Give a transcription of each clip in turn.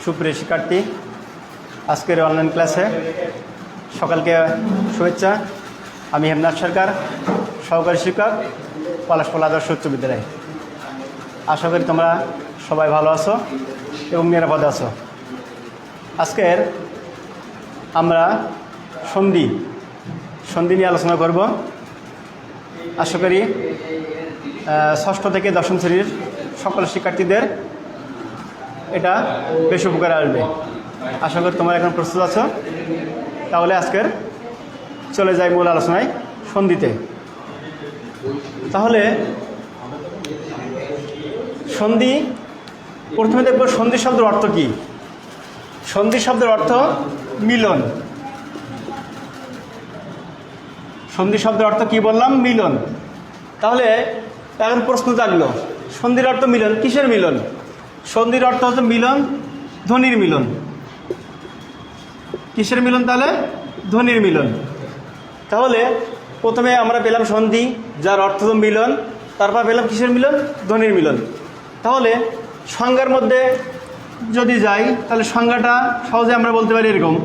সুপ্রিয় শিক্ষার্থী, আজকের অনলাইন ক্লাসে সকালকে শুভেচ্ছা। আমি হেমনাথ সরকার, সহকারী শিক্ষক, পলাশপোল আদর্শ উচ্চ বিদ্যালয়। আশা করি তোমরা সবাই ভালো আছো এবং নিরাপদে আছো। আজকের আমরা সন্ধি নিয়ে আলোচনা করব। আশা করি ষষ্ঠ থেকে দশম শ্রেণীর সকল শিক্ষার্থীদের এটা বেশ উপকারে আসবে। আশা করি তোমরা এখন প্রস্তুত আছো। তাহলে আজকের চলে যাই মূল আলোচনায়, সন্ধিতে। তাহলে সন্ধি, প্রথমে দেখব সন্ধি শব্দের অর্থ কী। সন্ধি শব্দের অর্থ মিলন। সন্ধি শব্দের অর্থ কী বললাম? মিলন। তাহলে এখন প্রশ্ন জাগলো, সন্ধির অর্থ মিলন, কিসের মিলন? সন্ধির অর্থ হচ্ছে মিলন, ধ্বনির মিলন। কিসের মিলন? তাহলে ধ্বনির মিলন। তাহলে প্রথমে আমরা পেলাম সন্ধি, যার অর্থ মিলন। তারপর পেলাম কিসের মিলন? ধ্বনির মিলন। তাহলে সংজ্ঞার মধ্যে যদি যাই, তাহলে সংজ্ঞাটা সহজে আমরা বলতে পারি এরকম।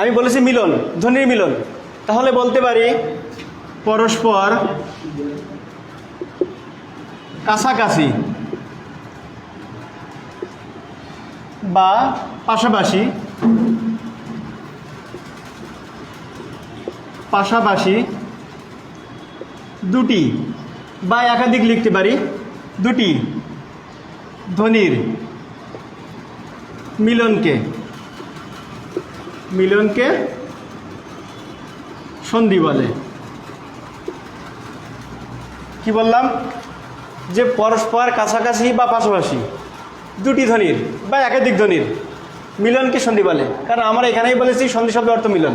আমি বলেছি মিলন, ধ্বনির মিলন। তাহলে বলতে পারি পরস্পর কাছাকাছি বা পাশাপাশি দুটি বা একাধিক লিখতে পারি, দুটি ধ্বনির মিলনকে সন্ধি বলে। কি বললাম? যে পরস্পর কাছাকাছি বা পাশাপাশি দুটি ধ্বনির বা একাধিক ধ্বনির মিলনকে সন্ধি বলে। কারণ আমরা এখানেই বলেছি সন্ধি শব্দের অর্থ মিলন।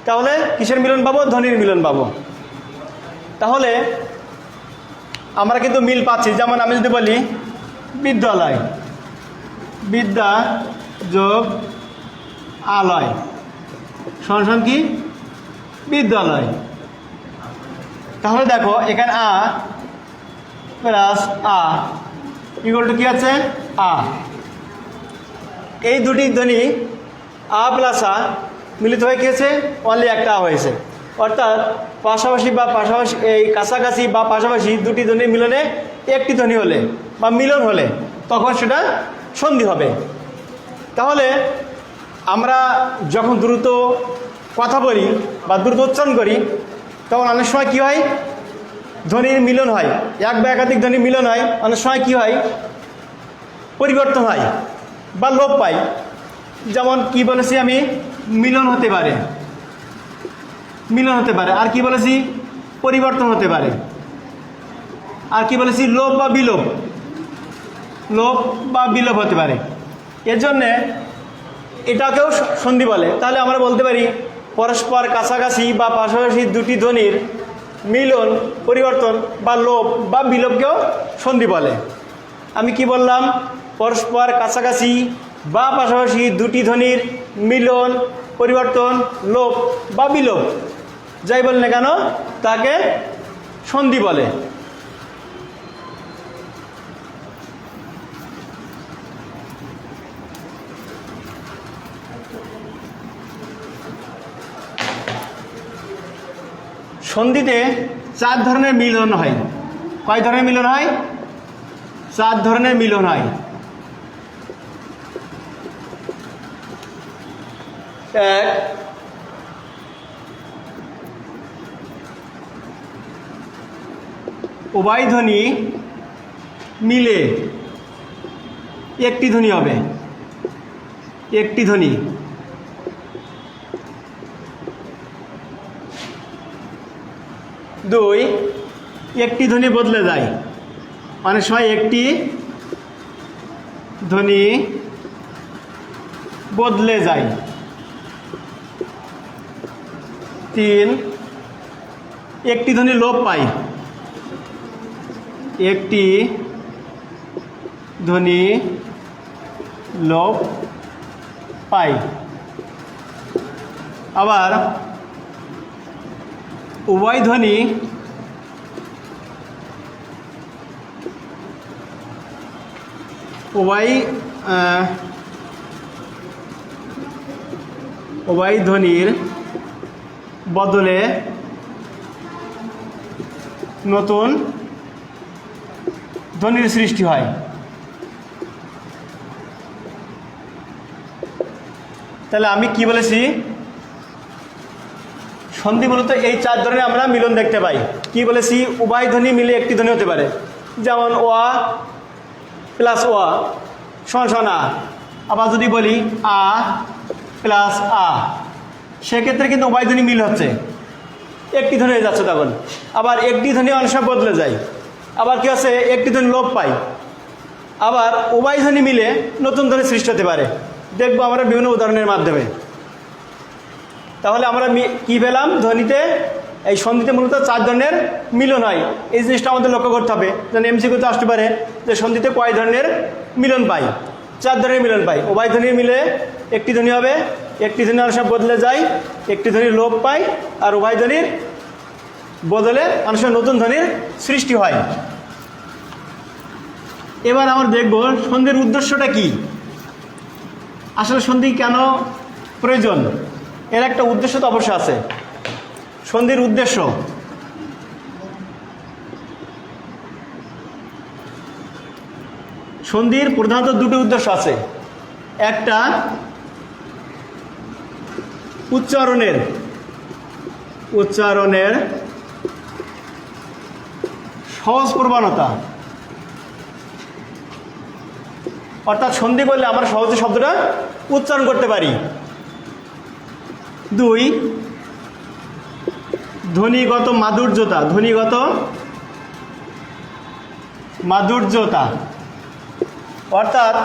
তাহলে কিসের মিলন পাবো? ধ্বনির মিলন পাবো। তাহলে আমরা কিন্তু মিল পাচ্ছি। যেমন আমি যদি বলি বিদ্যালয়, বিদ্যা যোগ আলয় সমান কি? বিদ্যালয়। তাহলে দেখো এখানে আ প্লাস আ ইকুয়াল টু কি আছে? আ। এই দুটি ধ্বনি আ প্লাস আ মিলিত হয়ে কি হয়েছে? অনলি একটা আ হয়েছে। অর্থাৎ পাশাপাশি বা পাশাপাশি, এই কাছাকাছি বা পাশাপাশি দুটি ধ্বনির মিলনে একটি ধ্বনি হলে বা মিলন হলে তখন সেটা সন্ধি হবে। তাহলে আমরা যখন দ্রুত কথা বলি বা দ্রুত উচ্চারণ করি, তখন অনেক সময় কী হয়? ধ্বনির মিলন হয়, এক বা একাধিক ধ্বনির মিলন হয়। অনেক সময় কী হয়? পরিবর্তন হয় বা লোপ পায়। যেমন কি বলেছি আমি? মিলন হতে পারে, আর কি বলেছি? পরিবর্তন হতে পারে। আর কি বলেছি? লোপ বা বিলোপ হতে পারে। এর জন্যে এটাকেও সন্ধি বলে। তাহলে আমরা বলতে পারি পরস্পর কাছাকাছি বা পাশাপাশি দুটি ধ্বনির মিলন, পরিবর্তন বা লোপ বা বিলোপকেও সন্ধি বলে। আমি কি বললাম? পরস্পর কাছাকাছি বা পাশাপাশি দুটি ধ্বনির মিলন, পরিবর্তন, লোপ বা বিলোপ, যাই বল না কেন, তাকে সন্ধি বলে। সন্ধিতে 4 ধরনের মিলন হয়। কয় ধরনের মিলন হয়? 4 ধরনের মিলন হয়। এক, উভয় ধ্বনি মিলে একটি ধ্বনি হবে, একটি ধ্বনি। দুই, একটি ধ্বনি বদলে যায়। অনেক সময় একটি ধ্বনি বদলে যায়। 3, একটি ধ্বনি লোপ পায়, একটি ধ্বনি লোপ পায়। আবার উভয় ধ্বনি উভয় ধ্বনির বদলে নতুন ধ্বনির সৃষ্টি হয়। তাহলে আমি কি বলেছি, সন্ধি মূলত এই চার ধরনের আমরা মিলন দেখতে পাই। কি বলেছি, উভয় ধ্বনি মিলে একটি ধ্বনি হতে পারে, যেমন ওয়া প্লাস ওয়া সমান সমান আ। আবার যদি বলি আ প্লাস আ, সেক্ষেত্রে কিন্তু উভয় ধ্বনি মিল হচ্ছে, একটি ধ্বনি হয়ে যাচ্ছে তখন। আবার একটি ধ্বনি অনেক সময় বদলে যায়, আবার কি আছে একটি ধ্বনি লোপ পাই, আবার উভয় ধ্বনি মিলে নতুন ধ্বনি সৃষ্টি হতে পারে। দেখবো আমরা বিভিন্ন উদাহরণের মাধ্যমে। তাহলে আমরা কি পেলাম, ধ্বনিতে এই সন্ধিতে মূলত চার ধরনের মিলন হয়। এই জিনিসটা আমাদের লক্ষ্য করতে হবে, যেন এমসিকিউতে আসতে পারে যে সন্ধিতে কয় ধরনের মিলন পাই। চার ধরনের মিলন পাই। উভয় ধ্বনি মিলে একটি ধ্বনি হবে, একটি ধ্বনি অনেক সময় বদলে যায়, একটি ধ্বনি লোপ পায়, আর উভয় ধ্বনির বদলে অনেক সময় নতুন ধ্বনির সৃষ্টি হয়। এবার আমরা দেখব সন্ধির উদ্দেশ্যটা কি, আসলে সন্ধি কেন প্রয়োজন। এর একটা উদ্দেশ্য তো অবশ্যই আছে। সন্ধির উদ্দেশ্য, সন্ধির প্রধানত দুটি উদ্দেশ্য আছে। একটা উচ্চারণের সহজ প্রবণতা, অর্থাৎ সন্ধি করলে আমরা সহজে শব্দটা উচ্চারণ করতে পারি। দুই, ধ্বনিগত মাধুর্যতা, অর্থাৎ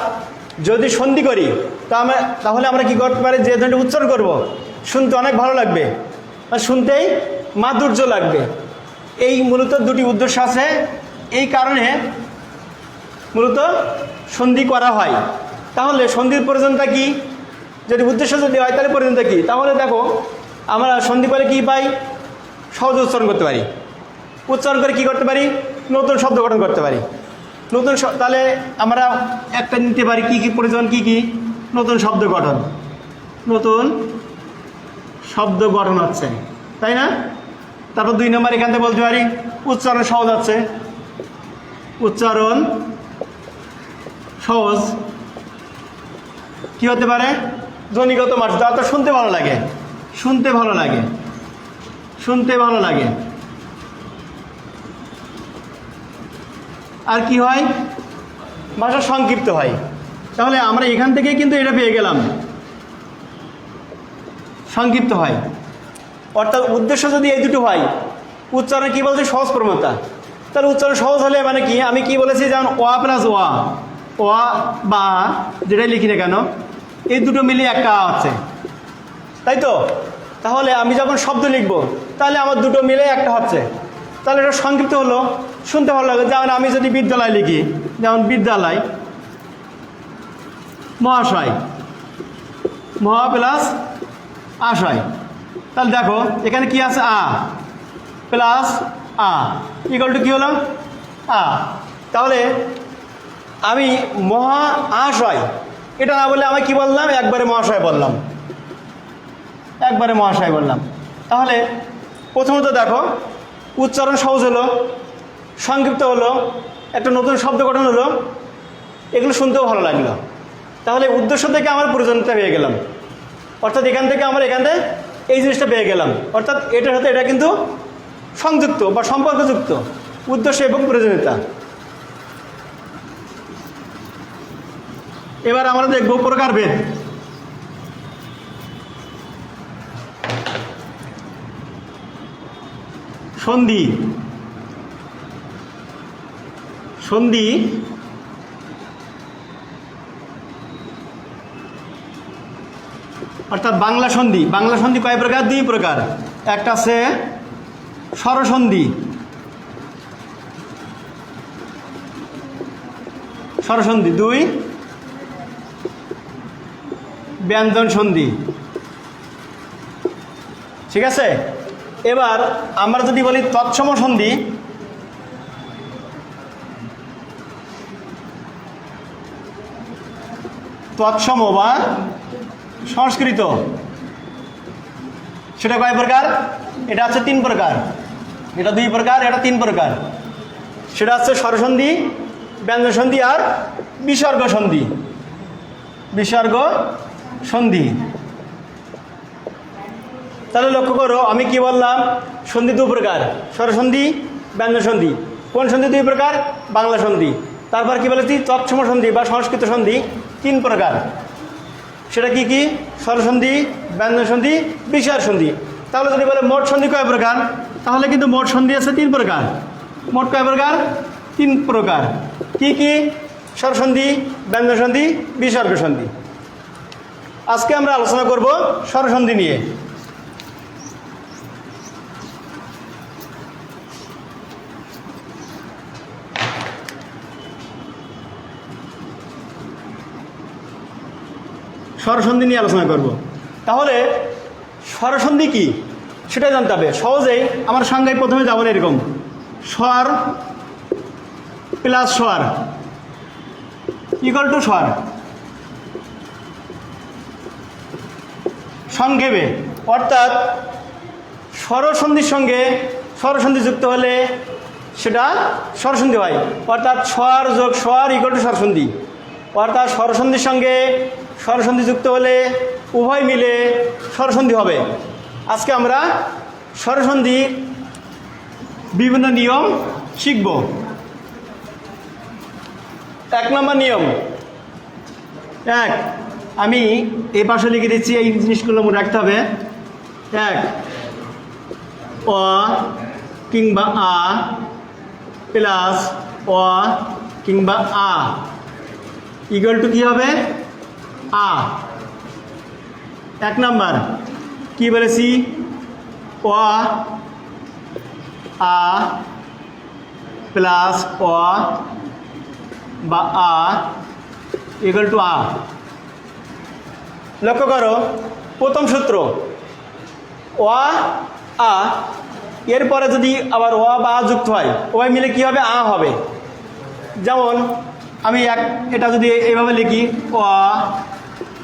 যদি সন্ধি করি তাহলে আমরা কি করতে পারি, যে ধ্বনিটা উচ্চারণ করব শুনতে অনেক ভালো লাগবে, আর শুনতেই মাধুর্য লাগবে। এই মূলত দুটি উদ্দেশ্য আছে। এই কারণে মূলত সন্ধি করা হয়। তাহলে সন্ধির প্রয়োজনটা কি, যদি উদ্দেশ্য যদি হয় তাহলে প্রয়োজনটা কি। তাহলে দেখো আমরা সন্ধি করে কি পাই, সহজে উচ্চারণ করতে পারি। উচ্চারণ করে কি করতে পারি, নতুন শব্দ গঠন করতে পারি। তাহলে আমরা একটা নিতে পারি কি কি প্রয়োজন, কি কি, নতুন শব্দ গঠন হচ্ছে, তাই না। তারপর 2 নম্বর এখান থেকে বলতে পারি উচ্চারণ সহজ আছে। উচ্চারণ সহজ কি হতে পারে, ধ্বনিগত মাধুর্য, অর্থাৎ শুনতে ভালো লাগে। আর কি হয়, ভাষা সংক্ষিপ্ত হয়। তাহলে আমরা এখান থেকে কিন্তু এটা পেয়ে গেলাম, সংক্ষিপ্ত হয়। অর্থাৎ উদ্দেশ্য যদি এই দুটো হয়, উচ্চারণ কি বলছে, সহজ প্রবণতা। তাহলে উচ্চারণ সহজ হলে মানে কি, আমি কি বলেছি, যেমন ওয়া প্লাস ওয়া বা যেটাই লিখি না কেন, এই দুটো মিলিয়ে একটা হচ্ছে, তাই তো। তাহলে আমি যখন শব্দ লিখব তাহলে আমার দুটো মিলে একটা হচ্ছে, তাহলে এটা সংক্ষিপ্ত হলো, শুনতে ভালো লাগে। যেমন আমি যদি বিদ্যালয় লিখি, যেমন বিদ্যালয়, মহাশয়, মহা প্লাস আশয়, তাহলে দেখো এখানে কি আছে, আ প্লাস আ ইকুয়াল টু কি হলো, আ। তাহলে আমি মহা আশয় এটা না বলে আমি কি বললাম, একবারে মহাশয় বললাম। তাহলে প্রথমত দেখো উচ্চারণ সহজ হলো, সংক্ষিপ্ত হলো, একটা নতুন শব্দ গঠন হলো, এগুলো শুনতেও ভালো লাগলো। তাহলে উদ্দেশ্য থেকে আমার প্রয়োজনটা পেয়ে গেলাম, অর্থাৎ এখান থেকে এই জিনিসটা পেয়ে গেলাম। অর্থাৎ এটার সাথে এটা কিন্তু সংযুক্ত বা সম্পর্কযুক্ত, উদ্দেশ্য এবং প্রয়োজনীয়তা। এবার আমরা দেখব প্রকারভেদ। সন্ধি অর্থাৎ বাংলা সন্ধি কয় প্রকার, 2 প্রকার। একটা আছে স্বরসন্ধি, স্বরসন্ধি। 2 ব্যঞ্জন সন্ধি, ঠিক আছে। এবার আমরা যদি বলি তৎসম সন্ধি, তৎসম বা সংস্কৃত। সেটা কয় প্রকার? এটা হচ্ছে 3 প্রকার, এটা 2 প্রকার, এটা 3 প্রকার। সেটা হচ্ছে স্বরসন্ধি, ব্যঞ্জন সন্ধি আর বিসর্গ সন্ধি। বিসর্গ সন্ধি। তাহলে লক্ষ্য করো আমি কি বললাম, সন্ধি 2 প্রকার, স্বরসন্ধি, ব্যঞ্জন সন্ধি। কোন সন্ধি 2 প্রকার? বাংলা সন্ধি। তারপর কি বলেছি? তৎসম সন্ধি বা সংস্কৃত সন্ধি 3 প্রকার। সেটা কি কি? স্বরসন্ধি, ব্যঞ্জন সন্ধি, বিসর্গ সন্ধি। তাহলে যদি বলে মোট সন্ধি কয় প্রকার, তাহলে কিন্তু মোট সন্ধি আছে 3 প্রকার। মোট কয় প্রকার? 3 প্রকার। কি কি? স্বরসন্ধি, ব্যঞ্জন সন্ধি, বিসর্গ সন্ধি। আজকে আমরা আলোচনা করব স্বরসন্ধি নিয়ে। স্বরসন্ধি নিয়ে আলোচনা করব। তাহলে স্বরসন্ধি কি সেটা জানতে হবে। সহজেই আমার সংজ্ঞায় প্রথমে যাবো এরকম, স্বর প্লাস স্বর ইকুয়াল টু স্বর। সংক্ষেপে অর্থাৎ স্বরসন্ধির সঙ্গে স্বরসন্ধি যুক্ত হলে সেটা স্বরসন্ধি হয়। অর্থাৎ স্বর যোগ স্বর ইকুয়াল টু স্বরসন্ধি। অর্থাৎ স্বরসন্ধির সঙ্গে স্বরসন্ধি যুক্ত হলে উভয় মিলে স্বরসন্ধি হবে। আজকে আমরা স্বরসন্ধির বিভিন্ন নিয়ম শিখব। 1 নম্বর নিয়ম। 1, আমি এই পাশে লিখে দিচ্ছি, এই জিনিসগুলো মনে রাখতে হবে। 1, অ কিংবা আ প্লাস অ কিংবা আ ইকুয়াল টু কী হবে? আ। 1 নম্বর কি বলেছি? অ আ প্লাস অ বা আ ইকুয়াল টু আ। লক্ষ্য করো প্রথম সূত্র, অ আ এরপরে যদি আবার অ বা আ যুক্ত হয় ওই মিলে কি হবে? আ হবে। যেমন আমি এটা যদি এইভাবে লিখি, অ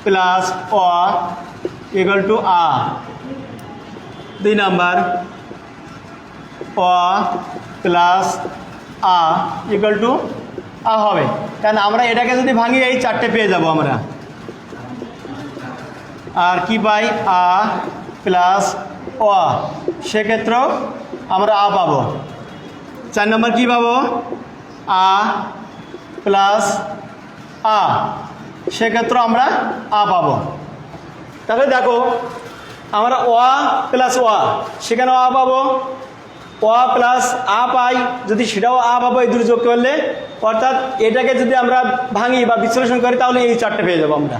প্লাস অ ইকুয়াল টু আ। 2 নাম্বার, অ প্লাস আ ইকুয়াল টু আ হবে। কারণ আমরা এটাকে যদি ভাঙি এই 4টে পেয়ে যাব আমরা। আর কি পাই? আ প্লাস অ, সেক্ষেত্রেও আমরা আ পাবো। 4 নম্বর কী পাবো? আ প্লাস আ, সেক্ষেত্রে আমরা আ পাবো। তাহলে দেখো আমরা অ প্লাস অ, সেখানেও আ পাবো। অ প্লাস আ পাই, যদি সেটাও আ পাবো এই দুটো যোগ করলে। অর্থাৎ এটাকে যদি আমরা ভাঙি বা বিশ্লেষণ করি তাহলে এই 4টে পেয়ে যাবো আমরা।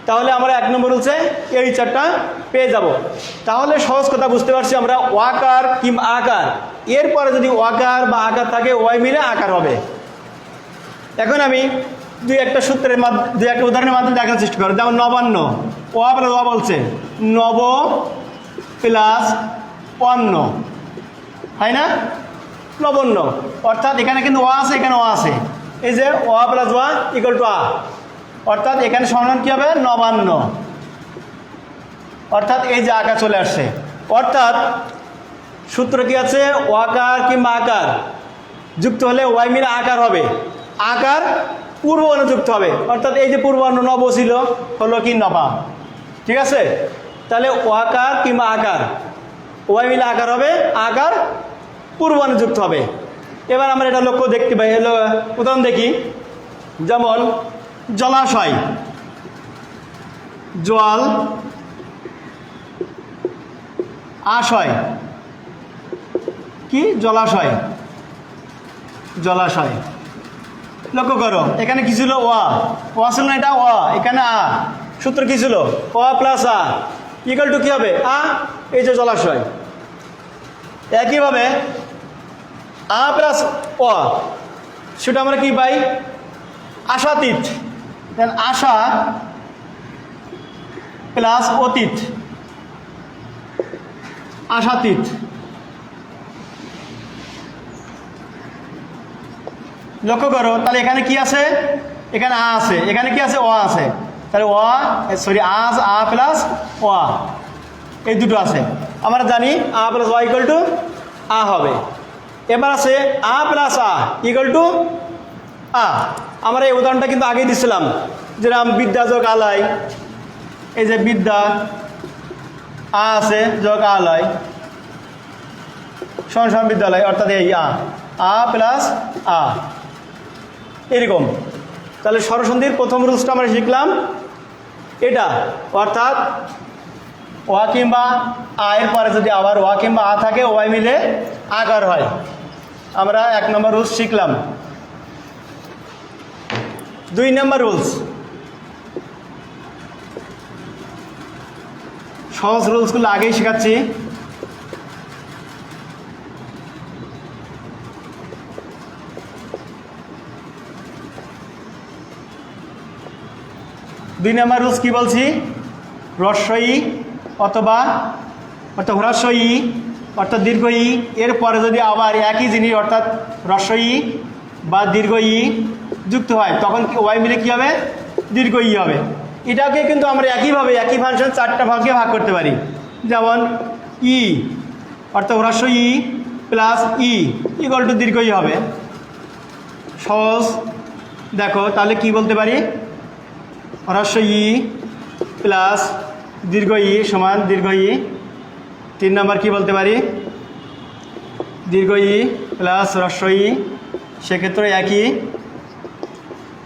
তাহলে আমরা 1 নম্বর হচ্ছে এই 4টা পেয়ে যাব। তাহলে সহজ কথা বুঝতে পারছি আমরা, ওয়াকার কিংবা আকার, এরপরে যদি ওয়াকার বা আকার থাকে ওয়াই মিলে আকার হবে। এখন আমি 2-1টা সূত্রের মাধ্যমে 2-1টা উদাহরণের মাধ্যমে দেখার চেষ্টা করো। যেমন 59, ও প্লাস ও বলছে নব প্লাস অন্ন, হয় না? নবান্ন। অর্থাৎ এখানে কিন্তু অ আছে, এখানে অ আছে। এই যে অ প্লাস অ ইকুয়াল টু আ, অর্থাৎ এখানে সমাধান কী হবে? নবান্ন। অর্থাৎ এই যে আকার চলে আসছে। অর্থাৎ সূত্র কি আছে? ওয়াকার কিংবা আকার যুক্ত হলে ওয়াই মিলে আকার হবে। আকার পূর্ববর্ণ যুক্ত হবে। অর্থাৎ এই যে পূর্ববর্ণ নব ছিল হলো কি? নবা। ঠিক আছে? তাহলে ওয়াকার কিংবা আকার ওয়াই মিলে আকার হবে, আকার পূর্ববর্ণ যুক্ত হবে। এবার আমরা এটা লক্ষ্য দেখতে পাই। এলো উদাহরণ দেখি। যেমন জলাশয়, জল আশয়, কি? জলাশয়। জলাশয়। লক্ষ্য করো এখানে কি ছিল? অ ছিল না, এটা অ, এখানে আ। সূত্র কি ছিল? অ প্লাস আ ইকুয়াল টু কী হবে? আ। এই যে জলাশয়। একইভাবে আ প্লাস অ, সেটা আমরা কি পাই? আশাতীত। আশা প্লাস অতীত, আশাতীত। লক্ষ্য করো তাহলে এখানে কি আছে? এখানে আ আছে, এখানে কি আছে? অ আছে। তাহলে সরি আ প্লাস অ, এই দুটো আছে। আমরা জানি আ প্লাস অ ইকুয়াল টু আ হবে। এবার আছে আ প্লাস আ ইকুয়াল টু আ। আমরা এই উদাহরণটা কিন্তু আগেই দিছিলাম, যেরকম বিদ্যা যোগ আলয়, এই যে বিদ্যা আ আছে যোগ আলয় সমান বিদ্যালয়, অর্থাৎ এই আ প্লাস আ এরকম। তাহলে স্বরসন্ধির প্রথম রুলসটা আমরা শিখলাম এটা, অর্থাৎ ওয়া কিংবা আ এর পরে যদি আবার ওয়া কিংবা আ থাকে, ওয়াই মিলে আকার হয়। আমরা 1 নম্বর রুলস শিখলাম। 2 নম্বর রুলস, সহজ রুলসগুলো আগেই শেখাচ্ছি। দুই নম্বর রুলস কি বলছি? হ্রস্ব-ই অথবা হ্রস্ব-ই অর্থাৎ দীর্ঘ-ই এর পরে যদি আবার একই জিনিস অর্থাৎ হ্রস্ব-ই বা দীর্ঘ-ই যুক্ত হয়, তখন ওয়াই মিলে কী হবে? দীর্ঘ-ই হবে। এটাকে কিন্তু আমরা একইভাবে একই ফাংশন 4টা ভাগে ভাগ করতে পারি। যেমন ই অর্থাৎ হ্রস্ব-ই প্লাস ই ইকুয়াল টু দীর্ঘ-ই হবে। সহজ, দেখো তাহলে কি বলতে পারি? হ্রস্ব-ই প্লাস দীর্ঘ-ই সমান দীর্ঘ-ই। 3 নম্বর কি বলতে পারি? দীর্ঘ-ই প্লাস হ্রস্ব-ই, সেক্ষেত্রে একই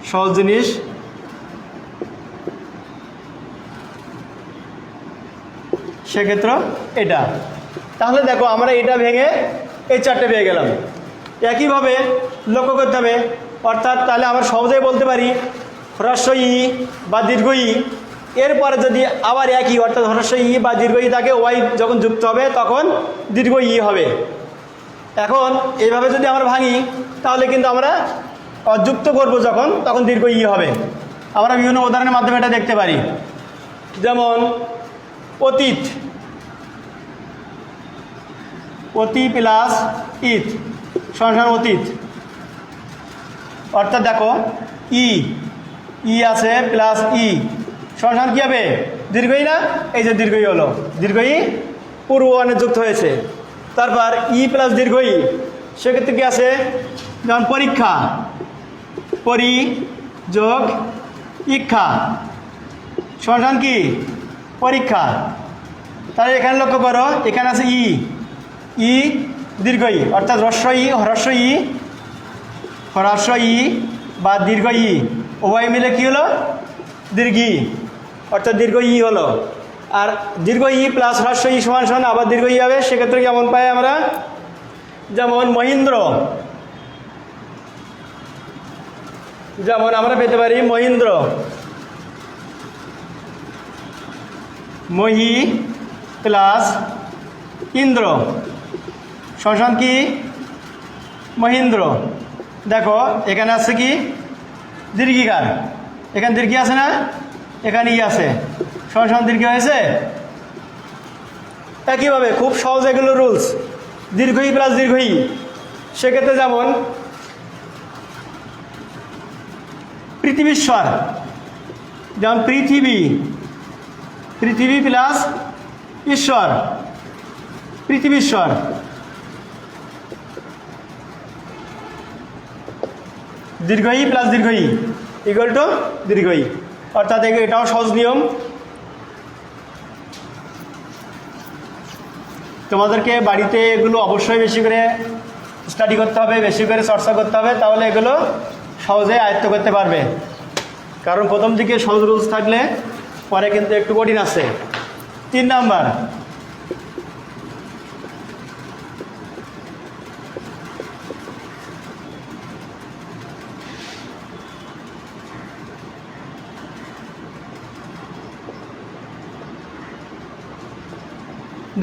সহজ জিনিস। সেক্ষেত্রে এটা। তাহলে দেখো আমরা এটা ভেঙে এই 4টে পেয়ে গেলাম। একইভাবে লক্ষ্য করতে হবে, অর্থাৎ তাহলে আমরা সহজেই বলতে পারি হ্রস্ব-ই বা দীর্ঘ-ই এরপরে যদি আবার একই অর্থাৎ হ্রস্ব-ই বা দীর্ঘ-ই থাকে, ওয়াই যখন যুক্ত হবে তখন দীর্ঘ-ই হবে। এখন এইভাবে যদি আমরা ভাঙি তাহলে কিন্তু আমরা যুক্ত করব যখন, তখন দীর্ঘ-ই হবে। আমরা বিভিন্ন উদাহরণের মাধ্যমে এটা দেখতে পারি। যেমন অতীত, অতি প্লাস ইত সমান অতীত, অর্থাৎ দেখো ই আছে প্লাস ই সমান কী হবে? দীর্ঘ-ই না? এই যে দীর্ঘ-ই হলো, দীর্ঘ-ই পূর্ব বর্ণে যুক্ত হয়েছে। তারপর ই প্লাস দীর্ঘ-ই, সেক্ষেত্রে কী আছে? যেমন পরীক্ষা, পরি যোগ ইক্ষা সমান কি? পরীক্ষা। তাহলে এখানে লক্ষ্য করো, এখানে আছে ই দীর্ঘ-ই অর্থাৎ হ্রস্ব-ই বা দীর্ঘ-ই উভয় মিলে কি হলো? দীর্ঘ-ই অর্থাৎ দীর্ঘ-ই হলো। আর দীর্ঘ-ই প্লাস হ্রস্ব-ই সমান সমান আবার দীর্ঘ-ই হবে। সেক্ষেত্রে কেমন পাই আমরা? যেমন মহেন্দ্র, যেমন আমরা পেতে পারি মহেন্দ্র, মহি প্লাস ইন্দ্র সমান কি? মহেন্দ্র। দেখো এখানে আছে কি? দীর্ঘিকার, এখানে দীর্ঘ আছে না? এখানে ই আছে সমান দীর্ঘ হয়েছে। একইভাবে খুব সহজ এগুলো রুলস, দীর্ঘ-ই প্লাস দীর্ঘ-ই। সেক্ষেত্রে যেমন পৃথিবীশ্বর, যেমন পৃথিবী প্লাস ঈশ্বর, পৃথিবীশ্বর। দীর্ঘ-ই প্লাস দীর্ঘ-ই ইকুয়াল টু দীর্ঘ-ই, অর্থাৎ এটাও সহজ নিয়ম। তোমাদেরকে বাড়িতে এগুলো অবশ্যই বেশি করে স্টাডি করতে হবে, বেশি করে চর্চা করতে হবে, তাহলে এগুলো সহজে আয়ত্ত করতে পারবে। কারণ প্রথম দিকে সহজ রুলস থাকলে পরে কিন্তু একটু কঠিন আছে। 3 নাম্বার,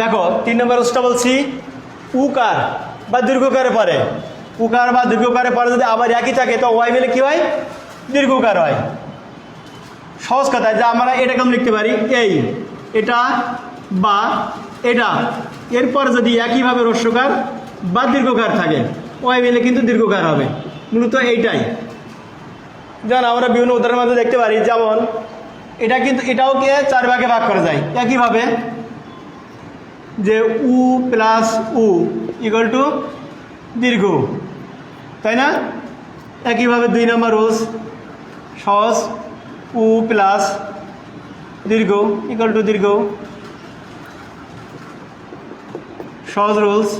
দেখো 3 নম্বর রুলসটা বলছি, উকার বা দীর্ঘকারের পরে, উকার বা দীর্ঘকারের পরে যদি আবার একই থাকে তো ওয়াই মিলে কী হয়? দীর্ঘকার হয়। সহজ কথায় যে আমরা এটা কেমন লিখতে পারি? এটা বা এটা এরপরে যদি একইভাবে হ্রস্বকার বা দীর্ঘকার থাকে, ওয়াই মিলে কিন্তু দীর্ঘকার হবে। মূলত এইটাই। যেমন আমরা বিভিন্ন উদাহরণের মধ্যে দেখতে পারি, যেমন এটা কিন্তু এটাওকে 4 ভাগে ভাগ করা যায় একইভাবে, যে উ প্লাস উ ইকুয়াল টু দীর্ঘ, তাই না? একইভাবে 2 নম্বর রুলস সহজ, উ প্লাস দীর্ঘ ইকুয়াল টু দীর্ঘ, সহজ রুলস।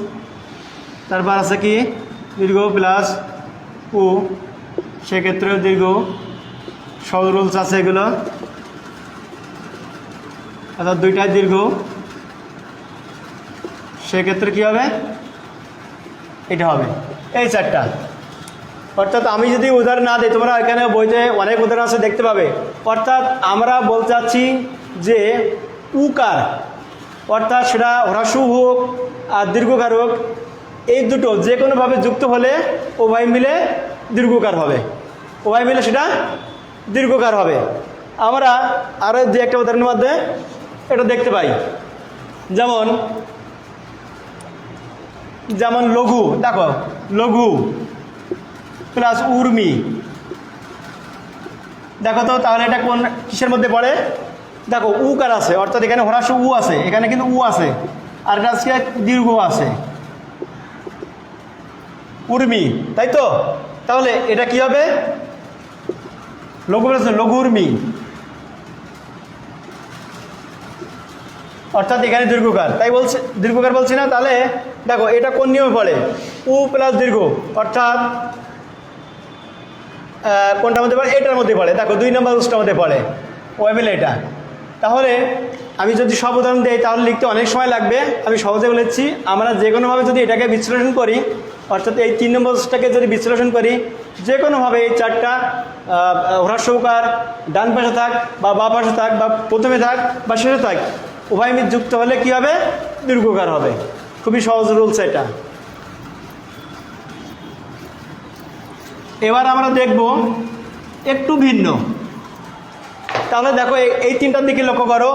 তারপর আছে কি দীর্ঘ প্লাস উ, সেক্ষেত্রেও দীর্ঘ, সহজ রুলস আছে এগুলো, অর্থাৎ দুইটাই দীর্ঘ, সেক্ষেত্রে কী হবে, এটা হবে। এই 4টা। অর্থাৎ আমি যদি উদাহরণ না দিই, তোমরা এখানে বইতে অনেক উদাহরণ আছে দেখতে পাবে। অর্থাৎ আমরা বলতে চাচ্ছি যে উকার, অর্থাৎ সেটা হ্রস্ব হোক আর দীর্ঘকার হোক, এই দুটো যে কোনোভাবে যুক্ত হলে উভয় মিলে দীর্ঘকার হবে, উভয় মিলে সেটা দীর্ঘকার হবে। আমরা আরও যে একটা উদাহরণের মধ্যে এটা দেখতে পাই, যেমন লঘু, দেখো লঘু প্লাস উর্মি, দেখো তো তাহলে এটা কোন কিসের মধ্যে পড়ে? দেখো উকার আছে, অর্থাৎ এখানে হ্রস্ব উ আছে, এখানে কিন্তু উ আছে, আর এটা আজকে দীর্ঘ আছে, উর্মি, তাই তো? তাহলে এটা কি হবে? লঘু প্লাস লঘু উর্মি, অর্থাৎ এখানে দীর্ঘকার, তাই বলছে দীর্ঘকার বলছি না। তাহলে দেখো এটা কোন নিয়মে পড়ে? উ প্লাস দীর্ঘ, অর্থাৎ কোনটার মধ্যে পড়ে? এটার মধ্যে পড়ে। দেখো 2 নম্বর রুলসটার মধ্যে পড়ে, ওই মিলে এটা। তাহলে আমি যদি সব উদাহরণ দিই তাহলে লিখতে অনেক সময় লাগবে, আমি সহজে বলেছি। আমরা যে কোনোভাবে যদি এটাকে বিশ্লেষণ করি, অর্থাৎ এই 3 নম্বর রুলসটাকে যদি বিশ্লেষণ করি, যে কোনোভাবে এই 4টা হ্রস্ব উকার ডান পাশে থাক বা বাঁ পাশে থাক বা প্রথমে থাক বা শেষে থাক, উভয় মিল যুক্ত হলে কি হবে? দীর্ঘকার হবে। খুবই সহজ রুলস এটা। এবার আমরা দেখব একটু ভিন্ন। তাহলে দেখো এই 3টার দিকে লক্ষ্য করো,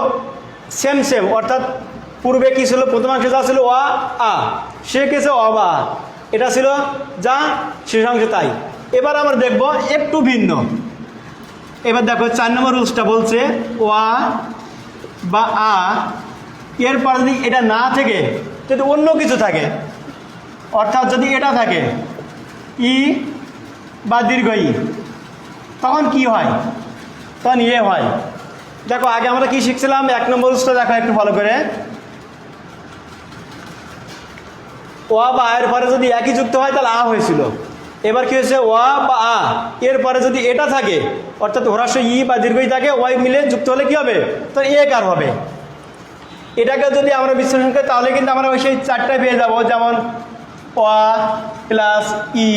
সেম সেম, অর্থাৎ পূর্বে কী ছিল? প্রথমাংশে যা ছিল অ আ, সে কেছে অ বা, এটা ছিল যা, শেষাংশে তাই। এবার আমরা দেখব একটু ভিন্ন। এবার দেখো 4 নম্বর রুলসটা বলছে ওয়া বা আ এরপর যদি এটা না থেকে যদি অন্য কিছু থাকে, অর্থাৎ যদি এটা থাকে ই বা দীর্ঘ ই, তখন কি হয়? তখন ইয়ে হয়। দেখো আগে আমরা কি শিখছিলাম? 1 নম্বর রুলসটা দেখো একটু ভালো করে। ওয়া বা এর পরে যদি একই যুক্ত হয় তাহলে আ হয়েছিল। এবার কি হয়েছে? ওয়া বা আ এরপরে যদি এটা থাকে, অর্থাৎ হ্রস্ব ই বা দীর্ঘই থাকে, ওয়াই মিলে যুক্ত হলে কি হবে? তো এ কার হবে। এটাকে যদি আমরা বিশ্লেষণ করি তাহলে কিন্তু আমরা ওই সেই 4টায় পেয়ে যাব, যেমন ওয়া প্লাস ই,